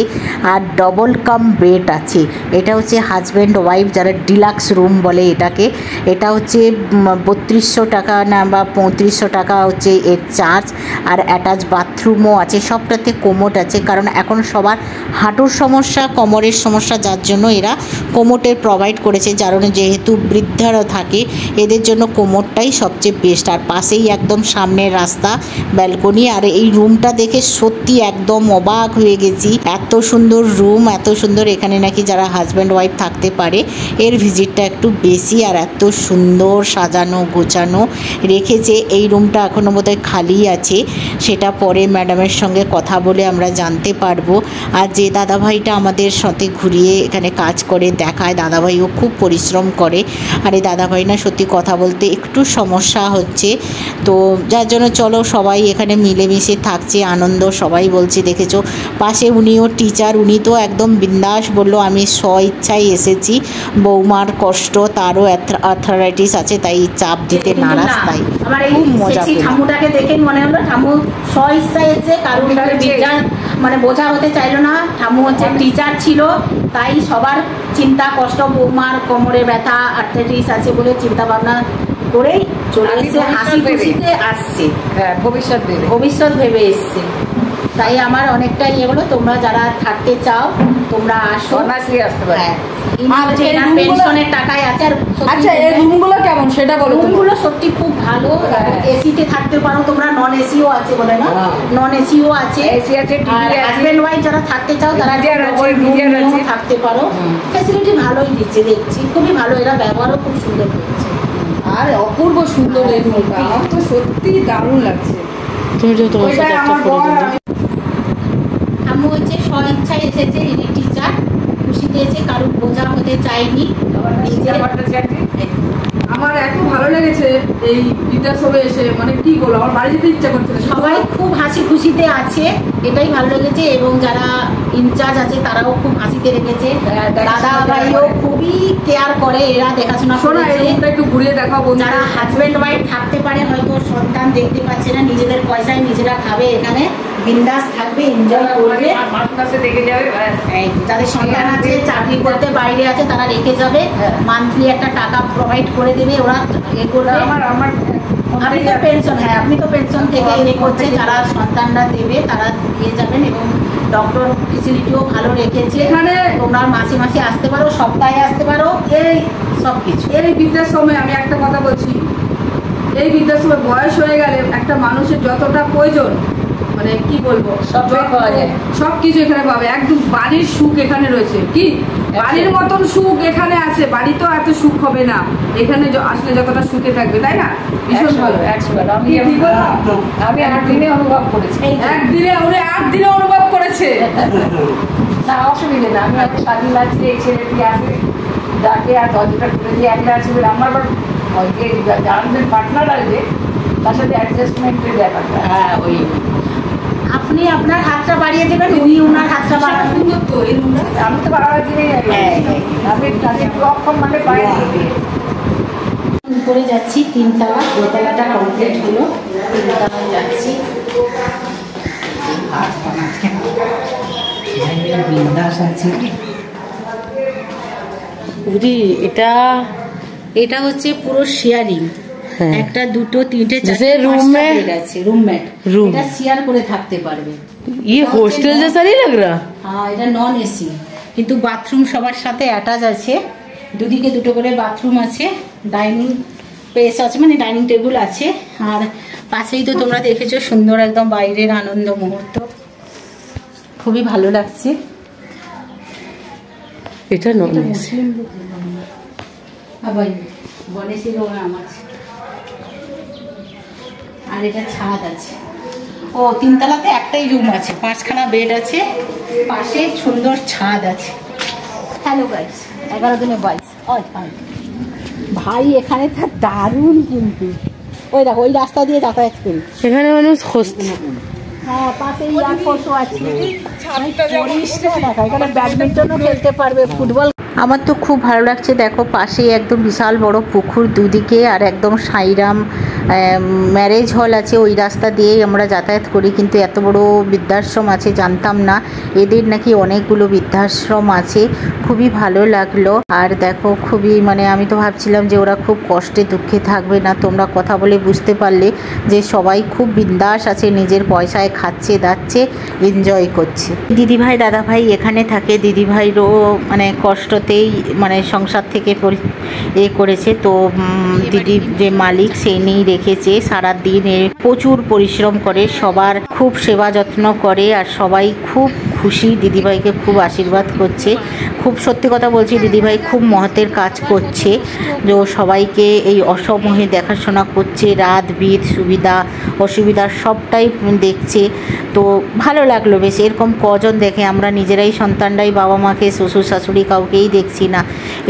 আর ডবল কাম বেড আছে। এটা হচ্ছে হাজব্যান্ড ওয়াইফ যারা ডিলাক্স রুম বলে এটাকে। এটা হচ্ছে 3200 টাকা না বা 3500 টাকা হচ্ছে এর চার্জ। আর অ্যাটাচ বাথরুমও আছে, সবটাতে কোমোট আছে। কারণ এখন সবার হাঁটুর সমস্যা, কোমরের সমস্যা, যার জন্য এরা কোমোটের প্রোভাইড করেছে। যেহেতু বৃদ্ধারা থাকে, এদের জন্য কোমোটটাই সবচেয়ে বেস্ট। আর পাশেই একদম সামনের রাস্তা, ব্যালকনি। আর এই রুমটা দেখে সত্যি একদম অবাক হয়ে গেছি। এত সুন্দর রুম, এত সুন্দর। এখানে নাকি যারা হাজব্যান্ড ওয়াইফ থাকতে পারে, এর ভিজিটটা একটু বেশি। আর এত সুন্দর সাজানো গোছানো রেখেছে এই রুমটা। এখনও বোধহয় খালি আছে, সেটা পরে ম্যাডামের সঙ্গে কথা বলে আমরা জানতে পারবো। আর যে দাদাভাইটা আমাদের সাথে ঘুরিয়ে এখানে কাজ করে দেখায়, দাদাভাইও খুব পরিশ্রম করে। আর এই দাদাভাই না সত্যি কথা বলতে একটু সমস্যা হচ্ছে, তো যার জন্য চলো সবাই এখানে মিলেমিশে থাকছে, আনন্দ সবাই বলছে। দেখেছো পাশে উনিও টিচার, উনি তো একদম বিন্দাস বললো আমি ইচ্ছায় এসেছি, বৌমার কষ্ট, তারও আর্থারাইটিস আছে, তাই চাপ দিতে নারাজ, তাই খুব মজা পেলাম। ঠাম্মুটাকে দেখে মনে হলো ঠাম্মু ইচ্ছায় এসেছে, কারণ বিজ্ঞান মানে বোঝা হতে চাইলো না। ঠাম্মু হচ্ছে টিচার ছিল, তাই সবার চিন্তা কষ্ট, বৌমার কোমরে ব্যথা আর্থারাইটিস আছে বলে চিন্তা ভাবনা করেই চলে এসে হাসি খুশিতে আসছে, ভবিষ্যৎ ভেবে এসছে। তাই আমার অনেকটা ইয়ে হলো, তোমরা যারা থাকতে চাও তোমরা আসো, আসতে পারো। পেনশনের টাকায় আছে। আর আচ্ছা এই রুমগুলো কেমন সেটা বলো। রুমগুলো সত্যি খুব ভালো, এসিতে থাকতে পারো তোমরা, নন এসিও আছে বলে না, নন এসিও আছে, এসি আছে, আর হাজবেন্ড ওয়াইফ যারা থাকতে চাও তারা থাকতে পারো। ফ্যাসিলিটি ভালোই দিচ্ছে, দেখছি খুবই ভালো, এরা ব্যবহারও খুব সুন্দর করছে। আর অপূর্ব সুন্দর এই রুমটা, আমার তো সত্যি দারুণ লাগছে। তুমি যে তোমার সাথে একটা ফটো দিলে, আম্মু হচ্ছে ইচ্ছায় এসেছে, ইনি টিচার, খুশিতে এসে কারোর বোঝা হতে চাইনি। আমার এত ভালো লেগেছে এই বৃদ্ধাশ্রমে এসে, মানে কি বলবো, আমার বাড়ি যেতে ইচ্ছা করছে। সবাই খুব হাসি খুশিতে আছে, এটাই ভালো লেগেছে। এবং যারা ইনচার্জ আছে তারাও খুব হাসিতে রেখেছে, দাদা ভাইও খুবই কেয়ার করে, এরা দেখাশোনা করেছে। একটু ঘুরিয়ে দেখাবো। যারা হাজবেন্ড ওয়াইফ থাকতে পারে, হয়তো সন্তান দেখতে পাচ্ছে না, নিজেদের পয়সায় নিজেরা খাবে, এখানে বিন্দাস থাকবে, এনজয় করবে, দেখে যাবে। যাদের সন্তান আছে, চাকরি করতে বাইরে আছে, তারা রেখে যাবে, মান্থলি একটা টাকা প্রোভাইড করে দেবে, ওরা এ করবে। আপনি তো পেনশন, হ্যাঁ আপনি তো পেনশন থেকে এ করছে, যারা সন্তানরা দেবে তারা দিয়ে যাবেন। এবং ডক্টর ফেসিলিটিও ভালো রেখেছে, এখানে তোমরা মাসে মাসে আসতে পারো, সপ্তাহে আসতে পারো, এই সব কিছু। এই বৃদ্ধাশ্রমে আমি একটা কথা বলছি, এই বৃদ্ধাশ্রমে বয়স হয়ে গেলে একটা মানুষের যতটা প্রয়োজন, মানে কি বলবো, সব কিছু এখানে পাবে। একদম বাড়ির সুখ এখানে রয়েছে, কি বাড়ির মতন সুখ এখানে আছে। বাড়ি তো এত সুখ হবে না, এখানে আসলে যতটা সুখে থাকবে, তাই না? ভীষণ ভালো। আমি 8 দিনে অনুভব করেছি, 8 দিনে অনুভব করেছে। না অসুবিধে না, আমি এত স্বাধীন আছি, এই ছেলেটি আসে ডাকে আর দরজাটা খুলে দিয়ে একটা আছে। আমার আবার যে আমাদের পার্টনার আসবে তার সাথে অ্যাডজাস্টমেন্টের ব্যাপারটা, হ্যাঁ ওই আপনি আপনার হাতটা বাড়িয়ে দেবেন, উনি ওনার হাতটা বাড়াবেন। সুন্দর তো এই রুমটা, আমি তো বাড়াবার দিনে আমি তাদের রকম মানে বাইরে উপরে যাচ্ছি, 3 তলা, 2 তলাটা কমপ্লিট হলো, 3 তলায় যাচ্ছি। বিন্দাস আছে। এটা হচ্ছে পুরো শেয়ারিং, একটা দুটো তিনটে চারটে রুমমেট আছে, রুমমেট, এটা শেয়ার করে থাকতে পারবে। ये हॉस्टल जैसा नहीं लग रहा? হ্যাঁ এটা নন এসি, কিন্তু বাথরুম সবার সাথে অ্যাটাচ আছে, দুদিকে দুটো করে বাথরুম আছে, ডাইনিং স্পেস আছে, মানে ডাইনিং টেবিল আছে। আর পাশেই তো তোমরা দেখেছো সুন্দর একদম বাইরের আনন্দ মুহূর্ত, খুবই ভালো লাগছে। এটা নন এসি, আবার গণেশের নাম আছে। আর এটা ছাদ আছে। ও 3 তলাতে একটাই রুম আছে, 5খানা বেড আছে, পাশে সুন্দর ছাদ আছে। হ্যালো গাইস, 11 দিনে 22। ভাই এখানে তো দারুণ, কিন্তু ওই দেখো ওই রাস্তা দিয়ে যাতায়াত করি, এখানে মানুষ খুঁজতে। হ্যাঁ পাশে এয়ারপোর্টও আছে, এখানে ব্যাডমিন্টনও খেলতে পারবে, ফুটবল। আমার তো খুব ভালো লাগছে। দেখো পাশেই একদম বিশাল বড় পুকুর দুদিকে, আর একদম সাইরাম ম্যারেজ হল আছে, ওই রাস্তা দিয়েই আমরা যাতায়াত করি। কিন্তু এত বড় বৃদ্ধাশ্রম আছে জানতাম না, এদের নাকি অনেকগুলো বৃদ্ধাশ্রম আছে, খুবই ভালো লাগলো। আর দেখো খুবই মানে আমি তো ভাবছিলাম যে ওরা খুব কষ্টে দুঃখে থাকবে না, তোমরা কথা বলে বুঝতে পারলে যে সবাই খুব বিন্দাস আছে, নিজের পয়সায় খাচ্ছে দাচ্ছে, এনজয় করছে। দিদিভাই দাদাভাই এখানে থাকে, দিদিভাইরও মানে কষ্টতেই মানে সংসার থেকে এ করেছে, তো দিদি যে মালিক সেই নিয়েই রেখেছে, সারাদিন প্রচুর পরিশ্রম করে, সবার খুব সেবা যত্ন করে, আর সবাই খুব খুশি, দিদিভাইকে খুব আশীর্বাদ করছে, খুব সত্যি কথা বলছি, দিদিভাই খুব মহতের কাজ করছে, যে সবাইকে এই অসময়ে দেখাশোনা করছে, রাত বিত সুবিধা অসুবিধা সবটাই দেখছে। তো ভালো লাগলো বেশ। এরকম কজন দেখে, আমরা নিজেরাই সন্তানরাই বাবা মাকে, শ্বশুর শাশুড়ি কাউকেই দেখছি না।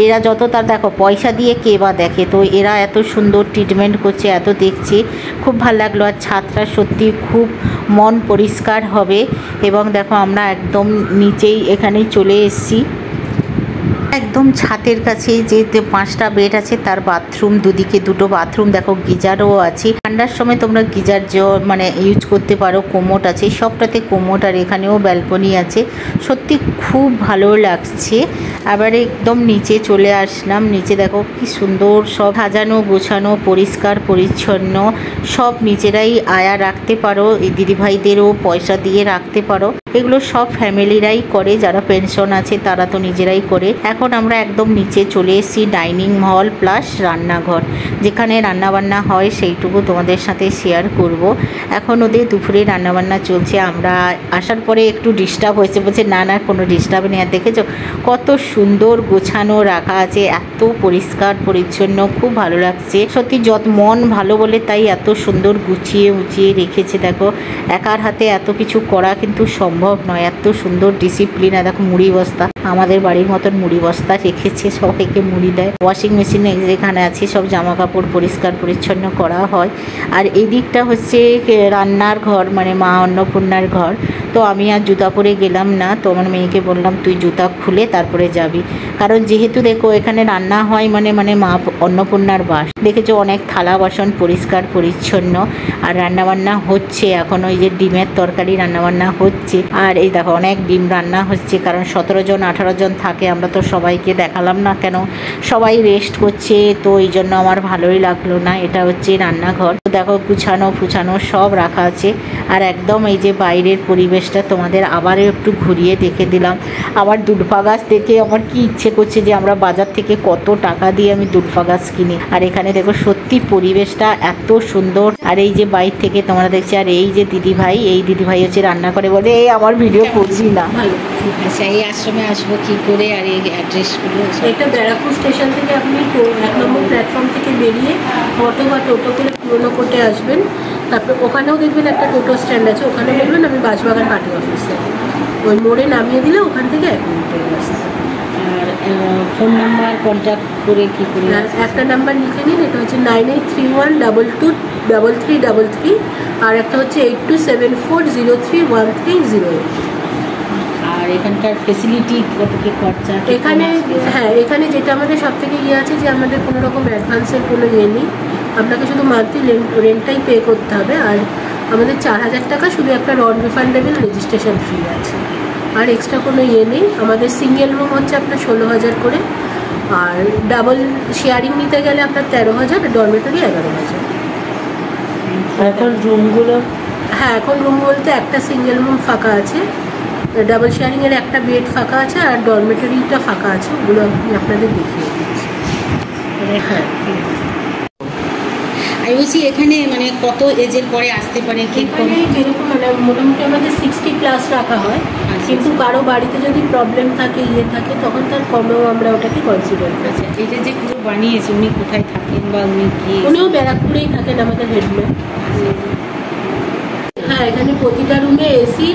এরা যত তার দেখো পয়সা দিয়ে কে বা দেখে, তো এরা এত সুন্দর ট্রিটমেন্ট করছে, এত দেখছে, খুব ভালো লাগলো। আর ছাদটা সত্যি খুব মন পরিষ্কার হবে। এবং দেখো আমরা একদম নিচেই এখানেই চলে এসেছি, একদম ছাদের কাছেই যে 5টা বেড আছে, তার বাথরুম, দুদিকে 2টো বাথরুম, দেখো গিজারও আছে। ঠান্ডার সময় তোমরা গিজার মানে ইউজ করতে পারো। কোমোট আছে সবটাতে, কোমোট, আর এখানেও ব্যালকনি আছে। সত্যি খুব ভালো লাগছে। আবার একদম নিচে চলে আসলাম। নিচে দেখো কি সুন্দর সব সাজানো গোছানো, পরিষ্কার পরিচ্ছন্ন, সব নিজেরাই আয়া রাখতে পারো। এই দিদিভাইদেরও পয়সা দিয়ে রাখতে পারো। এগুলো সব ফ্যামিলিরাই করে, যারা পেনশন আছে তারা তো নিজেরাই করে। এখন আমরা একদম নিচে চলে এসেছি, ডাইনিং হল প্লাস রান্নাঘর, যেখানে রান্নাবান্না হয় সেইটুকু তোমাদের সাথে শেয়ার করব। এখন ওদের দুপুরে রান্নাবান্না চলছে। আমরা আসার পরে একটু ডিস্টার্ব হয়েছে, বলছে না না কোনো ডিস্টার্ব নেই। আর দেখেছো কত সুন্দর গোছানো রাখা আছে, এত পরিষ্কার পরিচ্ছন্ন, খুব ভালো লাগছে সত্যি। যত মন ভালো বলে তাই এত সুন্দর গুছিয়ে উচিয়ে রেখেছে। দেখো একার হাতে এত কিছু করা কিন্তু সম্ভব নয়, এত সুন্দর ডিসিপ্লিন। আর দেখো মুড়ি বস্তা, আমাদের বাড়ির মতন মুড়ি বস্তা রেখেছে, সবাইকে মুড়ি দেয়। ওয়াশিং মেশিন যেখানে আছে সব জামা কাপড় পরিষ্কার পরিচ্ছন্ন করা হয়। আর এই দিকটা হচ্ছে রান্নার ঘর, মানে মা অন্নপূর্ণার ঘর। তো আমি আর জুতা পরে গেলাম না, তো আমার মেয়েকে বললাম তুই জুতা খুলে তারপরে যাবি, কারণ যেহেতু দেখো এখানে রান্না হয় মানে মা অন্নপূর্ণার বাস। দেখেছো অনেক থালা বাসন পরিষ্কার পরিচ্ছন্ন। আর রান্নাবান্না হচ্ছে এখন, ওই যে ডিমের তরকারি রান্নাবান্না হচ্ছে। আর এই দেখো অনেক ডিম রান্না হচ্ছে, কারণ 17 জন 18 জন থাকে, আমরা তো সবাইকে দেখালাম না, কেন সবাই রেস্ট করছে, তো এই জন্য আমার ভালোই লাগলো না। এটা হচ্ছে রান্নাঘর, দেখো গুছানো ফুছানো সব রাখা আছে। আর একদম এই যে বাইরের পরিবেশটা তোমাদের আবারও একটু ঘুরিয়ে দেখে দিলাম। আবার দুর্বা গাছ দেখে আমার কি ইচ্ছে করছে যে আমরা বাজার থেকে কত টাকা দিয়ে আমি দুর্বা গাছ কিনি। আর এখানে দেখো সত্যি পরিবেশটা এত সুন্দর। আর এই যে বাইরে থেকে তোমরা দেখছি, আর এই যে দিদিভাই, এই দিদিভাই হচ্ছে রান্না করে, বলে এই আমার ভিডিও করছি না। আচ্ছা এই আশ্রমে আসবো কি করে, আর এই অ্যাড্রেসগুলো? এটা ব্যারাকপুর স্টেশন থেকে আপনি 1 নম্বর প্ল্যাটফর্ম থেকে বেরিয়ে অটো বা টোটো করে পুরোনো কোর্টে আসবেন। তারপর ওখানেও দেখবেন একটা টোটো স্ট্যান্ড আছে, ওখানে বলবেন আমি বাঁশবাগান পার্টি অফিসে, ওই মোড়ে নামিয়ে দিলে ওখান থেকে 1 মিনিটের রাস্তা। আর ফোন নাম্বার কন্ট্যাক্ট করে কী করে? একটা নাম্বার লিখে নিন, এটা হচ্ছে 9831223333, আর একটা হচ্ছে 8274031308। আর এখানকার ফেসিলিটি কত কি খরচা? এখানে হ্যাঁ, এখানে যেটা আমাদের সব থেকে ইয়ে আছে যে আমাদের কোনো রকম অ্যাডভান্সের কোনো ইয়ে নেই, আপনাকে শুধু মান্থলি রেন্টটাই পে করতে হবে। আর আমাদের 4000 টাকা শুধু একটা নন রিফান্ডেবল রেজিস্ট্রেশন ফি আছে, আর এক্সট্রা কোনো ইয়ে নেই। আমাদের সিঙ্গেল রুম হচ্ছে আপনার 16000 করে, আর ডাবল শেয়ারিং নিতে গেলে আপনার 13000, ডরমেটরি 11000। এখন রুমগুলো? হ্যাঁ এখন রুম বলতে একটা সিঙ্গেল রুম ফাঁকা আছে, ডাবল শেয়ারিংয়ের একটা বেড ফাঁকা আছে, আর ডরমেটরিটা ফাঁকা আছে, ওগুলো আমি আপনাদের দেখিয়ে দিচ্ছি। হ্যাঁ আমি বলছি এখানে মানে কত এজের পরে আসতে পারে? এখানে যেরকম মানে মোটামুটি আমাদের 60+ রাখা হয়, কিন্তু কারো বাড়িতে যদি প্রবলেম থাকে ইয়ে থাকে তখন তার কমেও আমরা ওটাকে কনসিডার করি। আচ্ছা এটা যে পুরো বানিয়েছে উনি কোথায় থাকেন বা উনি কি? উনিও ব্যারাকপুরেই থাকেন, আমাদের হেডম্যান। হ্যাঁ এখানে প্রতিটা রুমে এসি,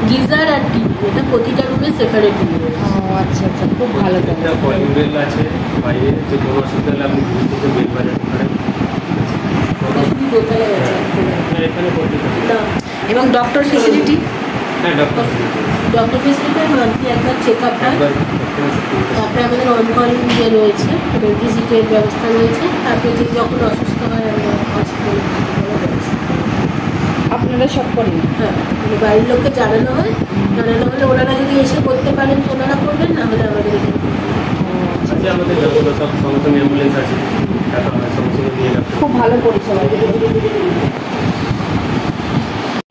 গিজার আর টিভি, এটা প্রতিটা রুমে সেপারেট টিভি। ও আচ্ছা আচ্ছা, খুব ভালো। একটা কলিং বেল আছে বাইরে, যে কোনো অসুবিধা হলে আপনি ঘুরে থেকে বেল বাজাতে পারেন। এখানে না এবং ডক্টর ফেসিলিটি? হ্যাঁ ডক্টর ফেসিলিটি মান্থলি একবার চেক আপ হয়, তারপরে আমাদের অনকল ইয়ে রয়েছে, ভিজিটের ব্যবস্থা রয়েছে, তারপরে যে যখন অসুস্থ হয় আমরা হসপিটালে আপনারা সব করেন? হ্যাঁ মানে বাড়ির লোককে জানানো হয়, জানানো হলে ওনারা যদি এসে করতে পারেন তো ওনারা করবেন, না হলে আমাদের এখানে আমাদের যতগুলো সব সঙ্গে সঙ্গে অ্যাম্বুলেন্স আছে, সঙ্গে সঙ্গে নিয়ে যাবে। খুব ভালো পরিষেবা।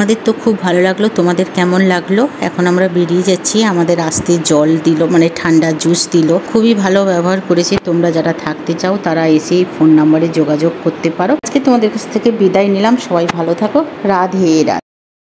আমাদের তো খুব ভালো লাগলো, তোমাদের কেমন লাগলো? এখন আমরা বেরিয়ে যাচ্ছি, আমাদের আসতে জল দিল, মানে ঠান্ডা জুস দিল, খুবই ভালো ব্যবহার করেছে। তোমরা যারা থাকতে চাও তারা এসে ফোন নাম্বারে যোগাযোগ করতে পারো। আজকে তোমাদের কাছ থেকে বিদায় নিলাম, সবাই ভালো থাকো, রাধে রাধে।